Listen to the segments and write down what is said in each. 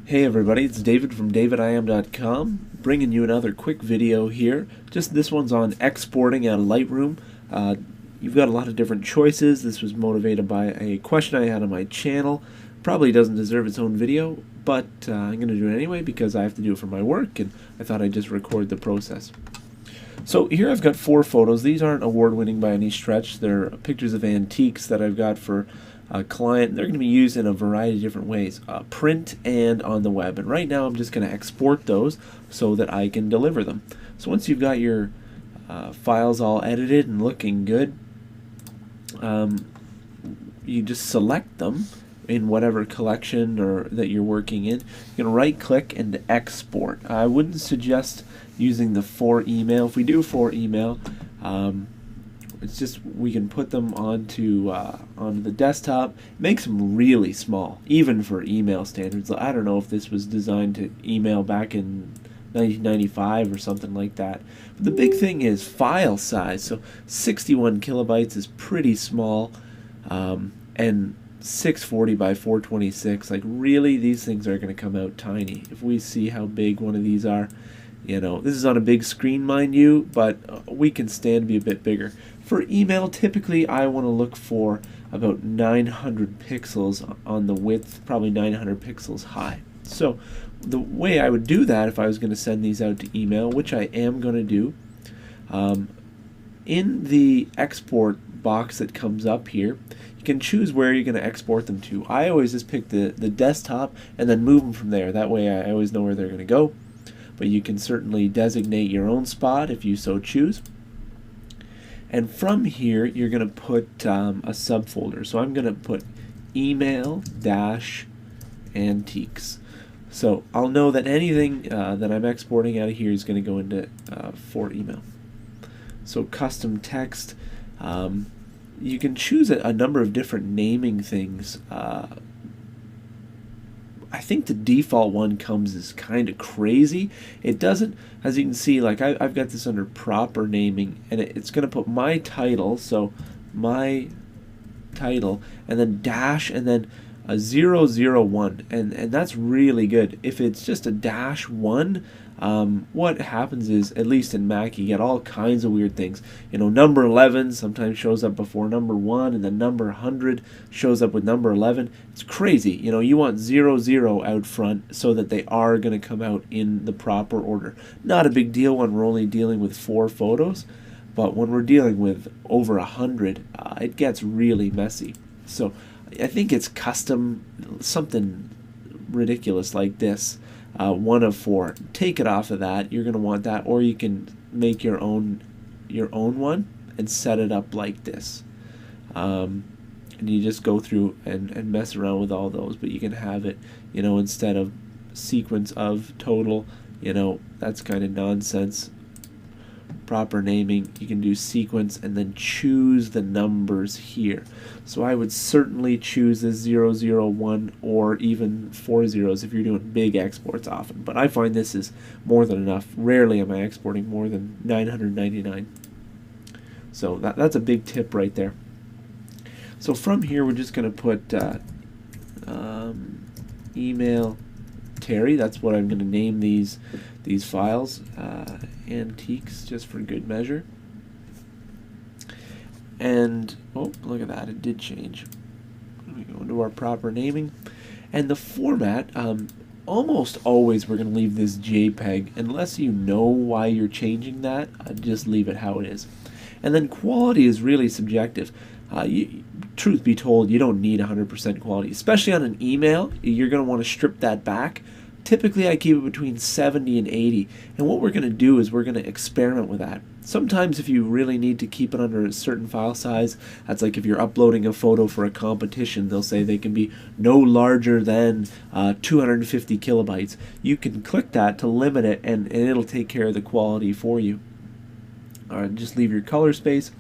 Hey everybody, it's David from davidiam.com, bringing you another quick video here. Just this one's on exporting out of Lightroom. You've got a lot of different choices. This was motivated by a question I had on my channel. Probably doesn't deserve its own video, but I'm going to do it anyway because I have to do it for my work, and I thought I'd just record the process. So here I've got 4 photos. These aren't award-winning by any stretch. They're pictures of antiques that I've got for a client. They're going to be used in a variety of different ways, print and on the web. And right now I'm just going to export those so that I can deliver them. So once you've got your files all edited and looking good, you just select them in whatever collection or that you're working in. You're going to right click and export. I wouldn't suggest using the for email. If we do for email, it's just we can put them onto the desktop. It makes them really small, even for email standards. I don't know if this was designed to email back in 1995 or something like that. But the big thing is file size. So 61 kilobytes is pretty small, and 640 by 426. Like really, these things are going to come out tiny. If we see how big one of these are. You know, this is on a big screen, mind you, but we can stand to be a bit bigger. For email, typically I want to look for about 900 pixels on the width, probably 900 pixels high. So the way I would do that if I was going to send these out to email, which I am going to do, in the export box that comes up here, you can choose where you're going to export them to. I always just pick the desktop and then move them from there. That way I always know where they're going to go. But you can certainly designate your own spot if you so choose. And from here, you're going to put a subfolder. So I'm going to put email-antiques. So I'll know that anything that I'm exporting out of here is going to go into for email. So custom text. You can choose a number of different naming things. I think the default one comes as kind of crazy. It doesn't, as you can see, like I've got this under proper naming, and it's going to put my title, so my title, and then dash, and then a 001, and that's really good. If it's just a -1, what happens is, at least in Mac, you get all kinds of weird things. You know, number 11 sometimes shows up before number 1, and then number 100 shows up with number 11. It's crazy. You know, you want 00 out front so that they are going to come out in the proper order. Not a big deal when we're only dealing with 4 photos, but when we're dealing with over 100, it gets really messy. So I think it's custom, something ridiculous like this. 1 of 4. Take it off of that. You're going to want that, or you can make your own one and set it up like this. And you just go through and mess around with all those, but you can have it, you know, instead of sequence of total, you know, that's kind of nonsense. Proper naming, you can do sequence and then choose the numbers here. So I would certainly choose the 001 or even 4 zeros if you're doing big exports often. But I find this is more than enough. Rarely am I exporting more than 999. So that's a big tip right there. So from here we're just going to put email Terry. That's what I'm going to name these files. Antiques, just for good measure. And oh, look at that, it did change. We go into our proper naming, and the format. Almost always we're going to leave this JPEG unless you know why you're changing that. Just leave it how it is. And then quality is really subjective. Truth be told, you don't need 100% quality, especially on an email. You're going to want to strip that back. Typically I keep it between 70 and 80, and what we're going to do is we're going to experiment with that. Sometimes if you really need to keep it under a certain file size, that's like if you're uploading a photo for a competition, they'll say they can be no larger than 250 kilobytes. You can click that to limit it, and it'll take care of the quality for you. Just leave your color space,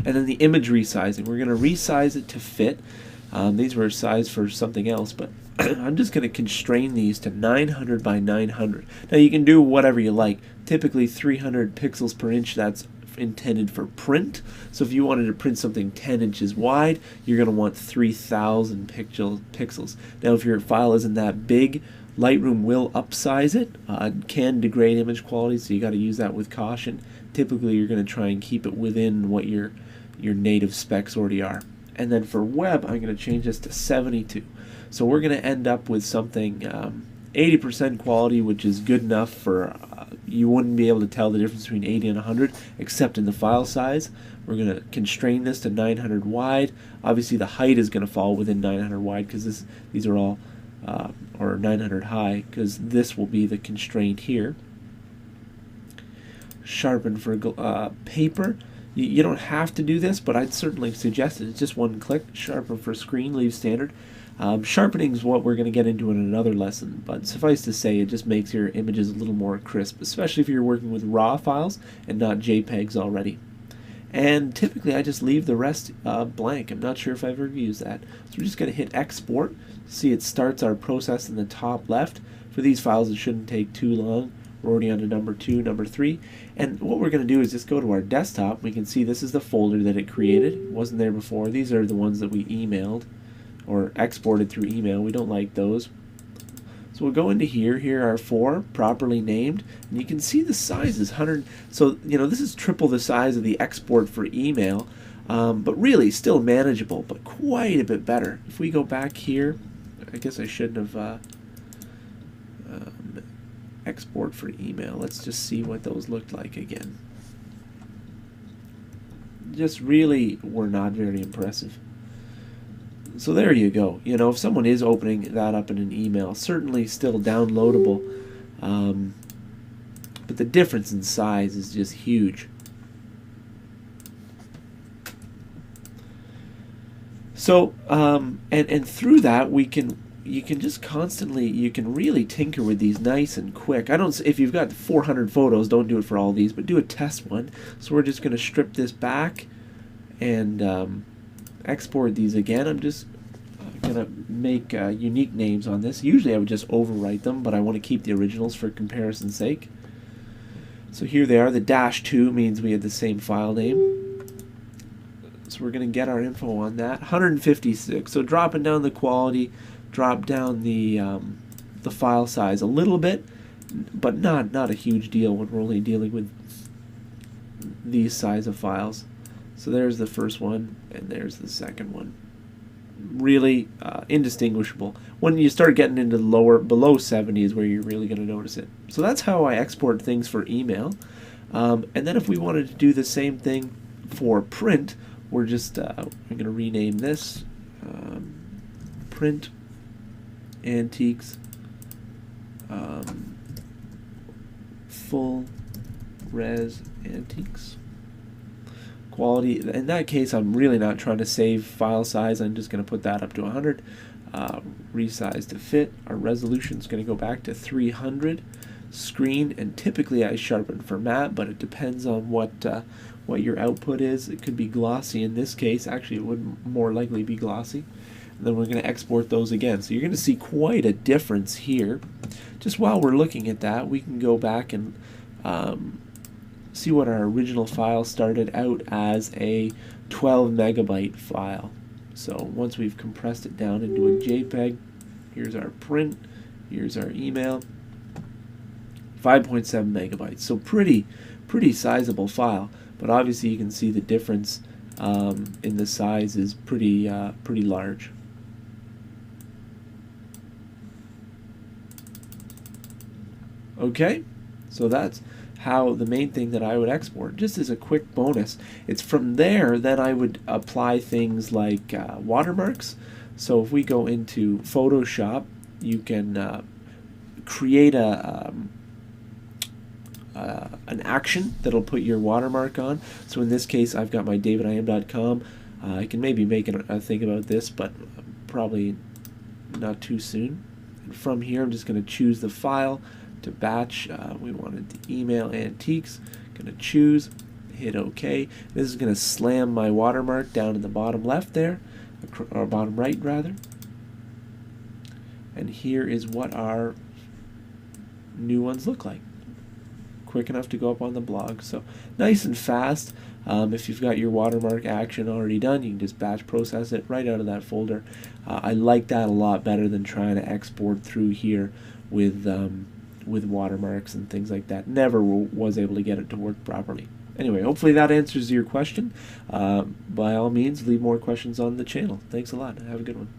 and then the image resizing. We're going to resize it to fit. These were sized for something else, but I'm just going to constrain these to 900 by 900. Now you can do whatever you like. Typically 300 pixels per inch, that's intended for print. So if you wanted to print something 10 inches wide, you're going to want 3,000 pixels. Now if your file isn't that big, Lightroom will upsize it, can degrade image quality, so you got to use that with caution. Typically you're going to try and keep it within what your native specs already are. And then for web, I'm going to change this to 72. So we're going to end up with something 80% quality, which is good enough for, you wouldn't be able to tell the difference between 80 and 100, except in the file size. We're going to constrain this to 900 wide. Obviously the height is going to fall within 900 wide, because these are all, or 900 high, because this will be the constraint here. Sharpen for paper. You don't have to do this, but I'd certainly suggest it. It's just one click. Sharpen for screen, leave standard. Sharpening is what we're going to get into in another lesson, but suffice to say, it just makes your images a little more crisp, especially if you're working with RAW files and not JPEGs already. And typically I just leave the rest blank. I'm not sure if I've ever used that. So we're just going to hit export. See, it starts our process in the top left. For these files, it shouldn't take too long. We're already on to number 2, number 3. And what we're going to do is just go to our desktop. We can see this is the folder that it created. It wasn't there before. These are the ones that we emailed or exported through email. We don't like those. So we'll go into here. Here are 4 properly named. And you can see the size is 100. So, this is triple the size of the export for email. But really still manageable, but quite a bit better. If we go back here, I guess I shouldn't have export for email. Let's just see what those looked like again. Just really were not very impressive. So there you go. If someone is opening that up in an email, certainly still downloadable, but the difference in size is just huge. So and through that you can just constantly, you can really tinker with these nice and quick. If you've got 400 photos, don't do it for all these, but do a test one. So we're just going to strip this back and export these again. I'm just going to make unique names on this. Usually I would just overwrite them, but I want to keep the originals for comparison's sake. So here they are. The -2 means we had the same file name. So we're going to get our info on that. 156. So dropping down the quality, drop down the file size a little bit, but not a huge deal when we're only dealing with these size of files. So there's the first one, and there's the second one. Really indistinguishable. When you start getting into below 70 is where you're really going to notice it. So that's how I export things for email. And then if we wanted to do the same thing for print, we're just I'm going to rename this print antiques full res antiques quality. In that case, I'm really not trying to save file size. I'm just going to put that up to 100. Resize to fit. Our resolution is going to go back to 300. Screen, and typically I sharpen for matte, but it depends on what your output is. It could be glossy in this case. Actually, it would more likely be glossy. And then we're going to export those again. So you're going to see quite a difference here. Just while we're looking at that, we can go back and see what our original file started out as a 12 megabyte file. So once we've compressed it down into a JPEG, here's our print, here's our email, 5.7 megabytes. So pretty sizable file, but obviously you can see the difference in the size is pretty large. Okay, so that's how the main thing that I would export. Just as a quick bonus, it's from there that I would apply things like watermarks. So if we go into Photoshop, you can create an action that'll put your watermark on. So in this case, I've got my davidIam.com. I can maybe make a thing about this, but probably not too soon. And from here, I'm just going to choose the file to batch. We wanted the email antiques. Going to choose, hit OK. This is going to slam my watermark down in the bottom left there, or bottom right rather. And here is what our new ones look like. Quick enough to go up on the blog. So nice and fast. If you've got your watermark action already done, you can just batch process it right out of that folder. I like that a lot better than trying to export through here with watermarks and things like that. Never was able to get it to work properly. Anyway, hopefully that answers your question. By all means, leave more questions on the channel. Thanks a lot. Have a good one.